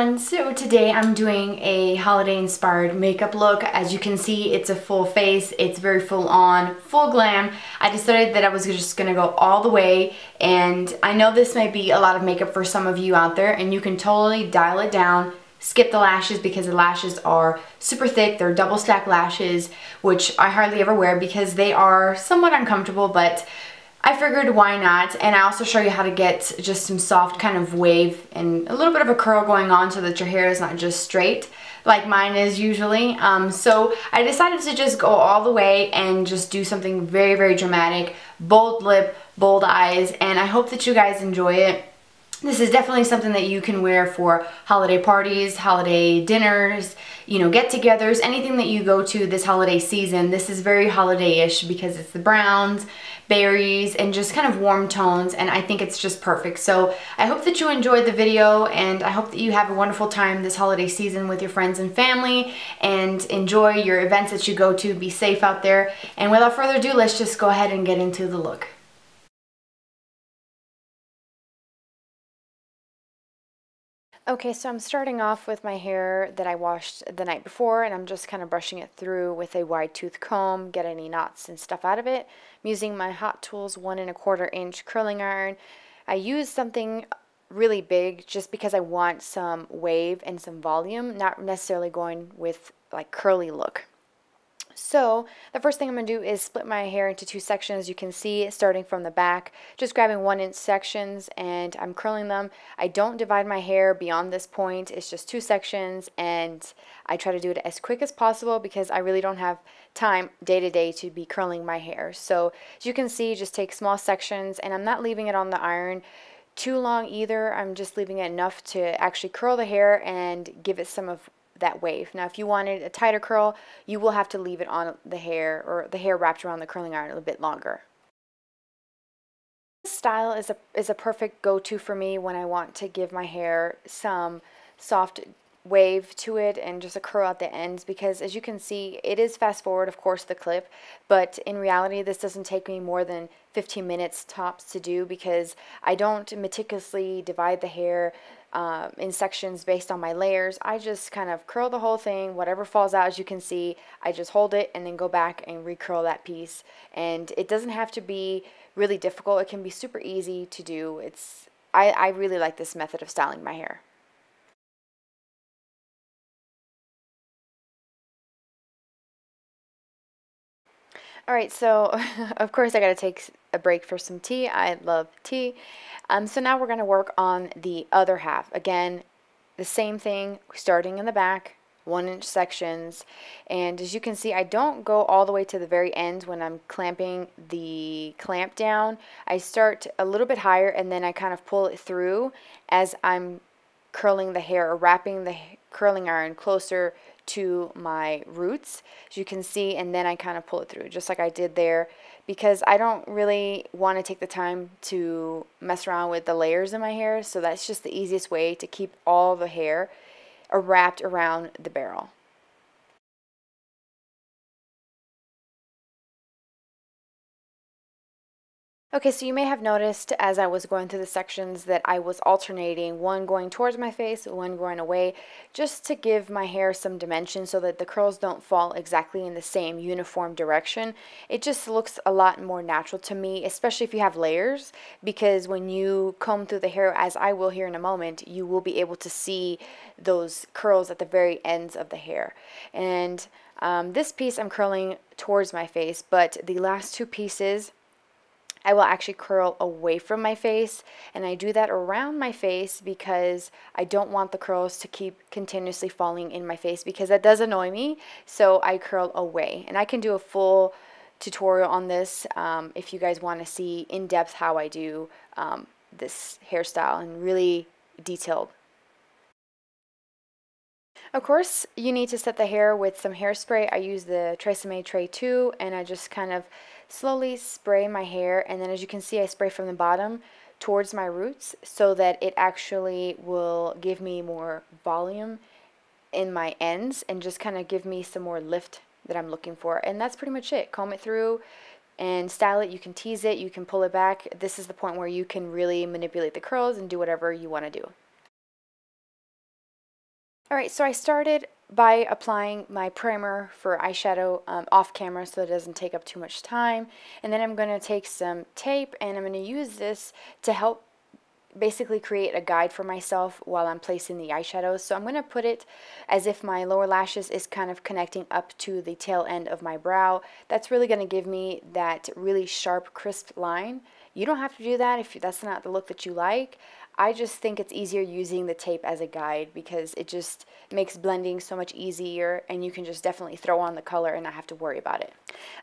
everyone, so today I'm doing a holiday inspired makeup look. As you can see, it's a full face, it's very full on, full glam. I decided that I was just gonna go all the way, and I know this might be a lot of makeup for some of you out there, and you can totally dial it down, skip the lashes because the lashes are super thick. They're double stack lashes, which I hardly ever wear because they are somewhat uncomfortable, but I figured why not. And I also show you how to get just some soft kind of wave and a little bit of a curl going on so that your hair is not just straight like mine is usually. So I decided to just go all the way and just do something very, very dramatic, bold lip, bold eyes, and I hope that you guys enjoy it. This is definitely something that you can wear for holiday parties, holiday dinners, you know, get-togethers, anything that you go to this holiday season. This is very holiday-ish because it's the browns, berries, and just kind of warm tones, and I think it's just perfect. So I hope that you enjoyed the video, and I hope that you have a wonderful time this holiday season with your friends and family, and enjoy your events that you go to. Be safe out there, and without further ado, let's just go ahead and get into the look. Okay, so I'm starting off with my hair that I washed the night before, and I'm just kind of brushing it through with a wide tooth comb, get any knots and stuff out of it. I'm using my Hot Tools 1 1/4 inch curling iron. I use something really big just because I want some wave and some volume, not necessarily going with like curly look. So the first thing I'm going to do is split my hair into two sections. You can see starting from the back, just grabbing 1-inch sections, and I'm curling them. I don't divide my hair beyond this point. It's just two sections, and I try to do it as quick as possible because I really don't have time day to day to be curling my hair. So as you can see, just take small sections, and I'm not leaving it on the iron too long either. I'm just leaving it enough to actually curl the hair and give it some of that wave. Now if you wanted a tighter curl, you will have to leave it on the hair, or the hair wrapped around the curling iron, a little bit longer. This style is a perfect go-to for me when I want to give my hair some soft wave to it and just a curl at the ends, because as you can see, it is fast forward, of course, the clip, but in reality this doesn't take me more than 15 minutes tops to do because I don't meticulously divide the hair in sections based on my layers. I just kind of curl the whole thing. Whatever falls out, as you can see, I just hold it and then go back and recurl that piece. And it doesn't have to be really difficult. It can be super easy to do. I really like this method of styling my hair. Alright, so of course I gotta take a break for some tea. I love tea. So now we're gonna work on the other half. Again, the same thing, starting in the back, 1-inch sections. And as you can see, I don't go all the way to the very end when I'm clamping the clamp down. I start a little bit higher and then I kind of pull it through as I'm curling the hair, or wrapping the curling iron closer to my roots, as you can see, and then I kind of pull it through just like I did there, because I don't really want to take the time to mess around with the layers in my hair. So that's just the easiest way to keep all the hair wrapped around the barrel. Okay, so you may have noticed as I was going through the sections that I was alternating, one going towards my face, one going away, just to give my hair some dimension so that the curls don't fall exactly in the same uniform direction. It just looks a lot more natural to me, especially if you have layers, because when you comb through the hair, as I will here in a moment, you will be able to see those curls at the very ends of the hair. And this piece I'm curling towards my face, but the last two pieces I will actually curl away from my face, and I do that around my face because I don't want the curls to keep continuously falling in my face, because that does annoy me. So I curl away, and I can do a full tutorial on this if you guys want to see in depth how I do this hairstyle and really detailed. Of course, you need to set the hair with some hairspray. I use the Tressame Tre Two, and I just kind of slowly spray my hair, and then as you can see, I spray from the bottom towards my roots so that it actually will give me more volume in my ends and just kind of give me some more lift that I'm looking for. And that's pretty much it. Comb it through and style it. You can tease it, you can pull it back. This is the point where you can really manipulate the curls and do whatever you want to do. Alright, so I started by applying my primer for eyeshadow off camera so it doesn't take up too much time. And then I'm going to take some tape and I'm going to use this to help basically create a guide for myself while I'm placing the eyeshadows. So I'm going to put it as if my lower lashes is kind of connecting up to the tail end of my brow. That's really going to give me that really sharp, crisp line. You don't have to do that if that's not the look that you like. I just think it's easier using the tape as a guide because it just makes blending so much easier and you can just definitely throw on the color and not have to worry about it.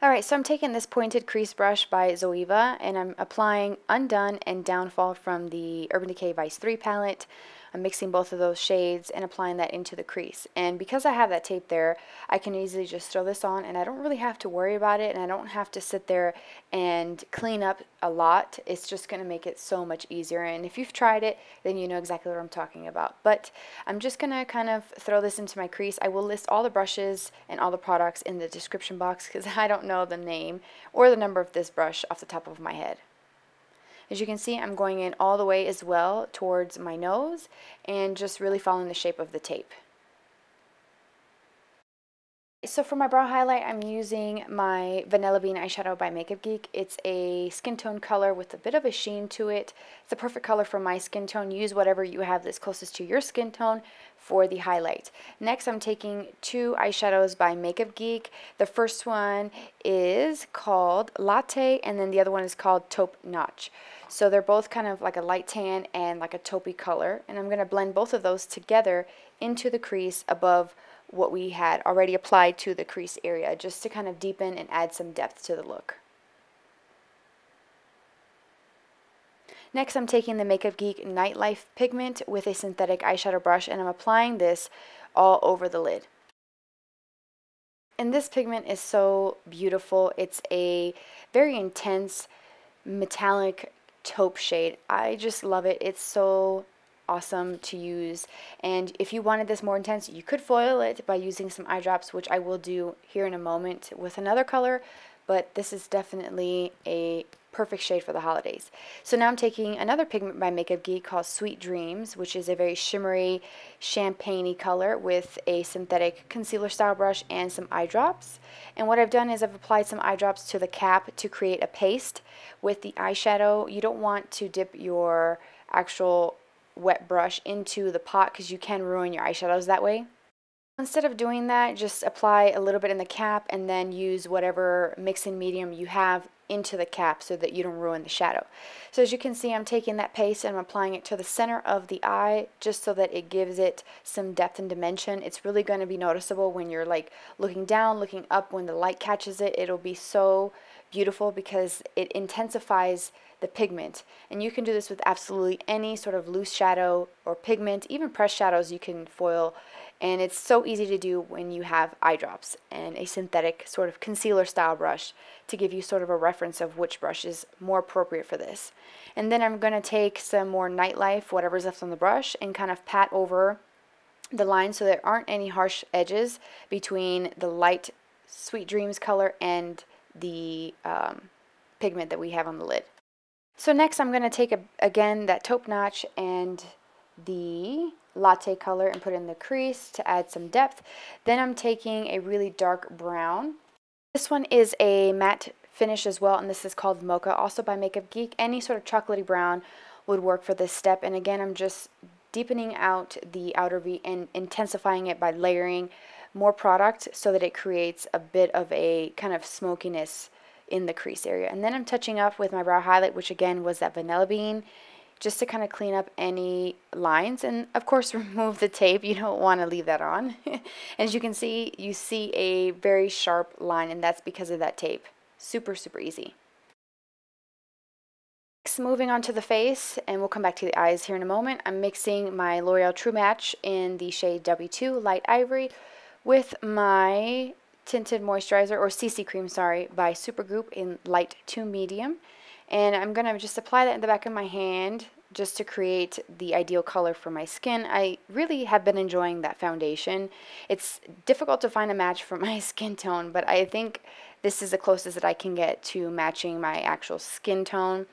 Alright, so I'm taking this pointed crease brush by Zoeva and I'm applying Undone and Downfall from the Urban Decay Vice 3 palette. I'm mixing both of those shades and applying that into the crease. And because I have that tape there, I can easily just throw this on and I don't really have to worry about it and I don't have to sit there and clean up a lot. It's just going to make it so much easier. And if you've tried it, then you know exactly what I'm talking about. But I'm just going to kind of throw this into my crease. I will list all the brushes and all the products in the description box because I don't know the name or the number of this brush off the top of my head. As you can see, I'm going in all the way as well towards my nose and just really following the shape of the tape. So for my brow highlight, I'm using my Vanilla Bean eyeshadow by Makeup Geek. It's a skin tone color with a bit of a sheen to it. It's the perfect color for my skin tone. Use whatever you have that's closest to your skin tone for the highlight. Next, I'm taking two eyeshadows by Makeup Geek. The first one is called Latte and then the other one is called Taupe Notch. So they're both kind of like a light tan and like a taupey color. And I'm going to blend both of those together into the crease above what we had already applied to the crease area, just to kind of deepen and add some depth to the look. Next, I'm taking the Makeup Geek Nightlife pigment with a synthetic eyeshadow brush and I'm applying this all over the lid. And this pigment is so beautiful. It's a very intense metallic taupe shade. I just love it. It's so awesome to use, and if you wanted this more intense, you could foil it by using some eye drops, which I will do here in a moment with another color, but this is definitely a perfect shade for the holidays. So now I'm taking another pigment by Makeup Geek called Sweet Dreams, which is a very shimmery champagne-y color with a synthetic concealer style brush and some eye drops. And what I've done is I've applied some eye drops to the cap to create a paste with the eyeshadow. You don't want to dip your actual wet brush into the pot because you can ruin your eyeshadows that way. Instead of doing that, just apply a little bit in the cap and then use whatever mixing medium you have into the cap so that you don't ruin the shadow. So as you can see, I'm taking that paste and I'm applying it to the center of the eye just so that it gives it some depth and dimension. It's really going to be noticeable when you're like looking down, looking up, when the light catches it. It'll be so beautiful because it intensifies the pigment. And you can do this with absolutely any sort of loose shadow or pigment, even pressed shadows you can foil. And it's so easy to do when you have eye drops and a synthetic sort of concealer style brush to give you sort of a reference of which brush is more appropriate for this. And then I'm going to take some more Nightlife, whatever's left on the brush, and kind of pat over the line so there aren't any harsh edges between the light Sweet Dreams color and the pigment that we have on the lid. So next I'm going to take again that taupe notch and the latte color and put it in the crease to add some depth. Then I'm taking a really dark brown. This one is a matte finish as well, and this is called Mocha, also by Makeup Geek. Any sort of chocolatey brown would work for this step. And again, I'm just deepening out the outer V and intensifying it by layering more product so that it creates a bit of a kind of smokiness in the crease area. And then I'm touching up with my brow highlight, which again was that Vanilla Bean, just to kind of clean up any lines and of course remove the tape. You don't want to leave that on. As you can see, you see a very sharp line, and that's because of that tape. Super, super easy. Next, moving on to the face, and we'll come back to the eyes here in a moment. I'm mixing my L'Oreal True Match in the shade W2 Light Ivory with my Tinted Moisturizer, or CC Cream, sorry, by Supergoop in Light to Medium. And I'm going to just apply that in the back of my hand just to create the ideal color for my skin. I really have been enjoying that foundation. It's difficult to find a match for my skin tone, but I think this is the closest that I can get to matching my actual skin tone.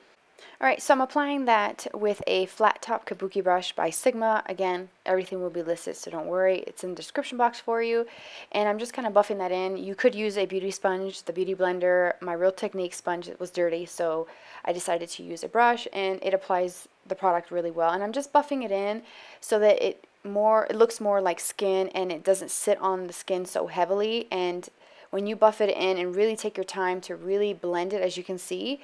Alright, so I'm applying that with a flat top kabuki brush by Sigma. Again, everything will be listed, so don't worry. It's in the description box for you. And I'm just kind of buffing that in. You could use a beauty sponge, the beauty blender. My Real Technique sponge was dirty, so I decided to use a brush, and it applies the product really well. And I'm just buffing it in so that it looks more like skin, and it doesn't sit on the skin so heavily. And when you buff it in and really take your time to really blend it, as you can see,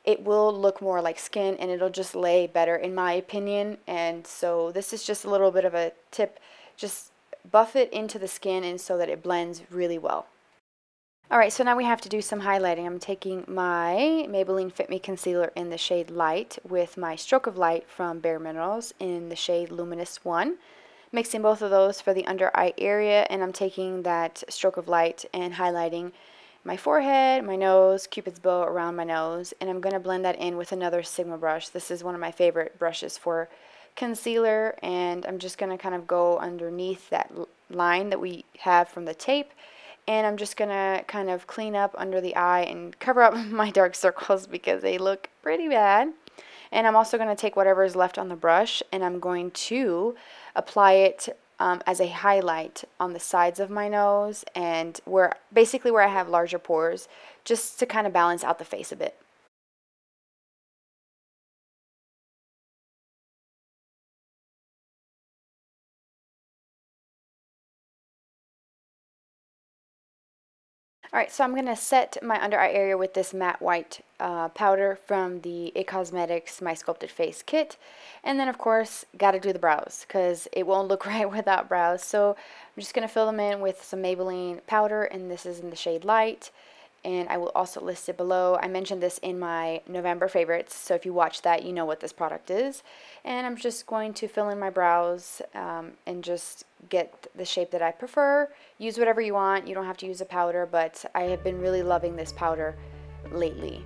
it will look more like skin, and it'll just lay better in my opinion. And so this is just a little bit of a tip. Just buff it into the skin and so that it blends really well. Alright, so now we have to do some highlighting. I'm taking my Maybelline Fit Me Concealer in the shade Light with my Stroke of Light from Bare Minerals in the shade Luminous 1. Mixing both of those for the under eye area, and I'm taking that Stroke of Light and highlighting my forehead, my nose, Cupid's bow around my nose, and I'm going to blend that in with another Sigma brush. This is one of my favorite brushes for concealer, and I'm just going to kind of go underneath that line that we have from the tape, and I'm just going to kind of clean up under the eye and cover up my dark circles because they look pretty bad. And I'm also going to take whatever is left on the brush, and I'm going to apply it as a highlight on the sides of my nose, and basically where I have larger pores, just to kind of balance out the face a bit. Alright, so I'm going to set my under eye area with this matte white powder from the It Cosmetics My Sculpted Face Kit. And then, of course, got to do the brows because it won't look right without brows. So I'm just going to fill them in with some Maybelline powder, and this is in the shade Light. And I will also list it below. I mentioned this in my November favorites, so if you watch that, you know what this product is. And I'm just going to fill in my brows and just get the shape that I prefer. Use whatever you want. You don't have to use a powder, but I have been really loving this powder lately.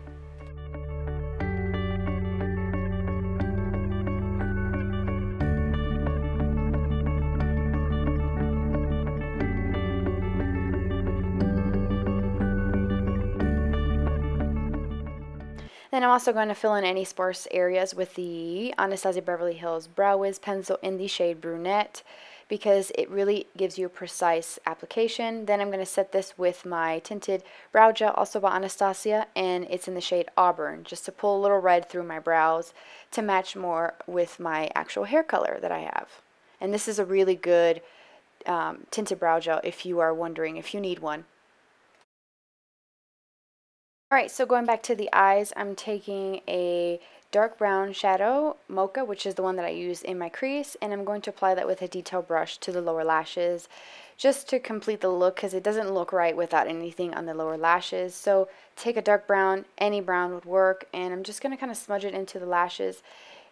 Then I'm also going to fill in any sparse areas with the Anastasia Beverly Hills Brow Wiz pencil in the shade Brunette because it really gives you a precise application. Then I'm going to set this with my tinted brow gel, also by Anastasia, and it's in the shade Auburn, just to pull a little red through my brows to match more with my actual hair color that I have. And this is a really good tinted brow gel if you are wondering if you need one. Alright, so going back to the eyes, I'm taking a dark brown shadow, Mocha, which is the one that I use in my crease, and I'm going to apply that with a detail brush to the lower lashes just to complete the look because it doesn't look right without anything on the lower lashes. So take a dark brown, any brown would work, and I'm just going to kind of smudge it into the lashes.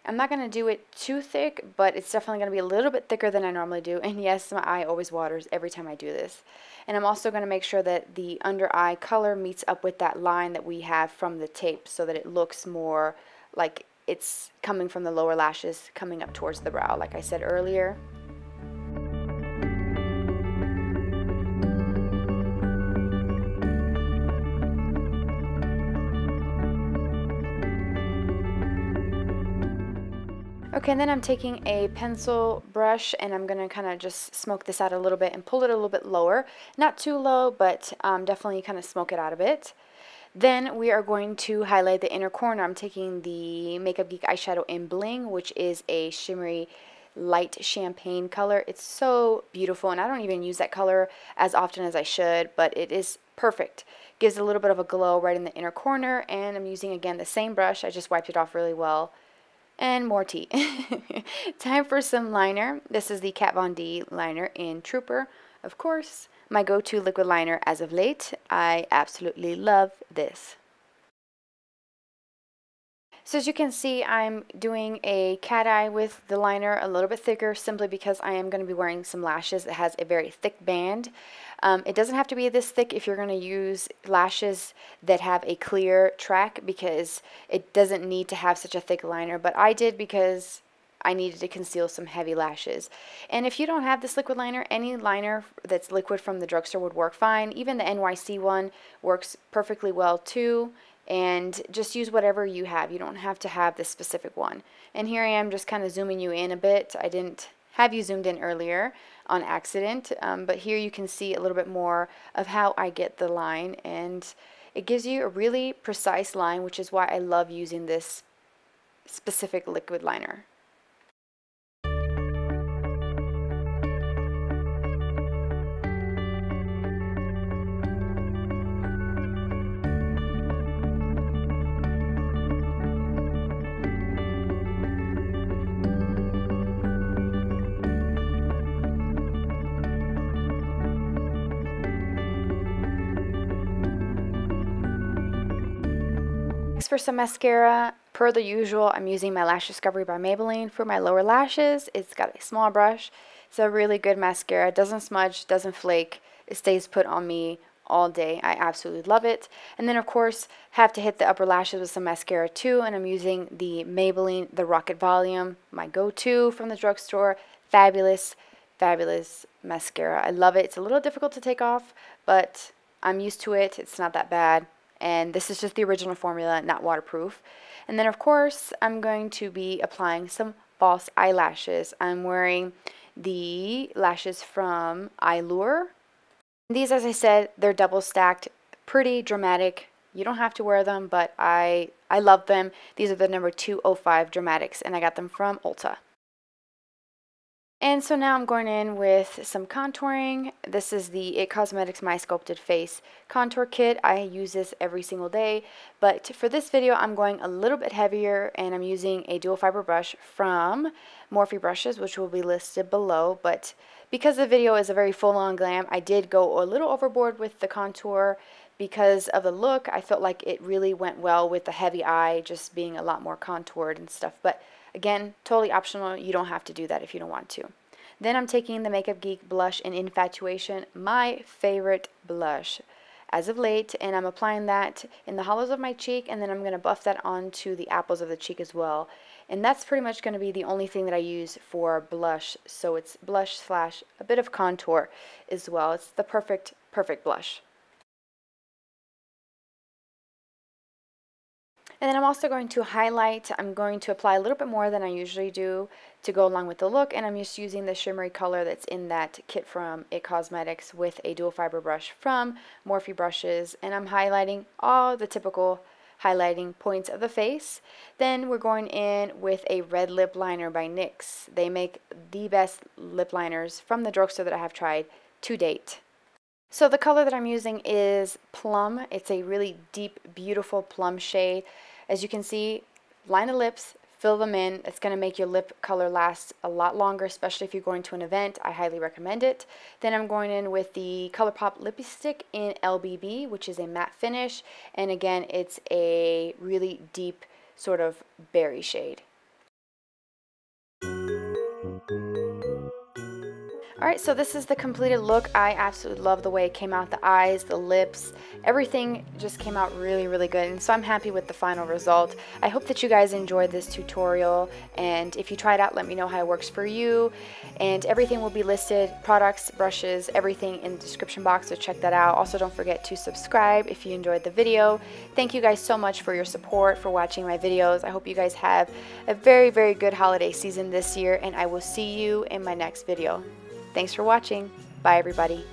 I'm not going to do it too thick, but it's definitely going to be a little bit thicker than I normally do. And yes, my eye always waters every time I do this. And I'm also going to make sure that the under eye color meets up with that line that we have from the tape so that it looks more like it's coming from the lower lashes, coming up towards the brow, like I said earlier. Okay, and then I'm taking a pencil brush and I'm going to kind of just smoke this out a little bit and pull it a little bit lower. Not too low, but definitely kind of smoke it out a bit. Then we are going to highlight the inner corner. I'm taking the Makeup Geek eyeshadow in Bling, which is a shimmery light champagne color. It's so beautiful, and I don't even use that color as often as I should, but it is perfect. Gives a little bit of a glow right in the inner corner, and I'm using, again, the same brush. I just wiped it off really well. And more tea. Time for some liner. This is the Kat Von D liner in Trooper, of course. My go-to liquid liner as of late. I absolutely love this. So as you can see, I'm doing a cat eye with the liner a little bit thicker simply because I am going to be wearing some lashes that has a very thick band. It doesn't have to be this thick if you're going to use lashes that have a clear track because it doesn't need to have such a thick liner, but I did because I needed to conceal some heavy lashes. And if you don't have this liquid liner, any liner that's liquid from the drugstore would work fine. Even the NYC one works perfectly well too. and just use whatever you have. You don't have to have this specific one. And here I am just kind of zooming you in a bit. I didn't have you zoomed in earlier on accident, but here you can see a little bit more of how I get the line, and it gives you a really precise line, which is why I love using this specific liquid liner. For some mascara, per the usual, I'm using my Lash Discovery by Maybelline for my lower lashes. It's got a small brush. It's a really good mascara. It doesn't smudge, doesn't flake. It stays put on me all day. I absolutely love it. And then of course, have to hit the upper lashes with some mascara too, and I'm using the Maybelline The Rocket Volume, my go-to from the drugstore. Fabulous, fabulous mascara. I love it. It's a little difficult to take off, but I'm used to it. It's not that bad. And this is just the original formula, not waterproof. And then of course, I'm going to be applying some false eyelashes. I'm wearing the lashes from Allure. These, as I said, they're double stacked, pretty dramatic. You don't have to wear them, but I love them. These are the number 205 Dramatics, and I got them from Ulta. And so now I'm going in with some contouring. This is the IT Cosmetics My Sculpted Face Contour Kit. I use this every single day, but for this video I'm going a little bit heavier, and I'm using a dual fiber brush from Morphe brushes, which will be listed below. But because the video is a very full-on glam, I did go a little overboard with the contour. Because of the look, I felt like it really went well with the heavy eye just being a lot more contoured and stuff. But again, totally optional. You don't have to do that if you don't want to. Then I'm taking the Makeup Geek blush in Infatuation, my favorite blush as of late, and I'm applying that in the hollows of my cheek, and then I'm going to buff that onto the apples of the cheek as well. And that's pretty much going to be the only thing that I use for blush. So it's blush slash a bit of contour as well. It's the perfect blush. And then I'm also going to highlight. I'm going to apply a little bit more than I usually do to go along with the look, and I'm just using the shimmery color that's in that kit from IT Cosmetics with a dual fiber brush from Morphe brushes, and I'm highlighting all the typical highlighting points of the face. Then we're going in with a red lip liner by NYX. They make the best lip liners from the drugstore that I have tried to date. So the color that I'm using is Plum. It's a really deep, beautiful plum shade. As you can see, line the lips, fill them in. It's going to make your lip color last a lot longer, especially if you're going to an event. I highly recommend it. Then I'm going in with the ColourPop lipstick in LBB, which is a matte finish. And again, it's a really deep sort of berry shade. Alright, so this is the completed look. I absolutely love the way it came out. The eyes, the lips, everything just came out really, really good. And so I'm happy with the final result. I hope that you guys enjoyed this tutorial. And if you try it out, let me know how it works for you. And everything will be listed, products, brushes, everything in the description box, so check that out. Also, don't forget to subscribe if you enjoyed the video. Thank you guys so much for your support, for watching my videos. I hope you guys have a very, very good holiday season this year, and I will see you in my next video. Thanks for watching. Bye, everybody.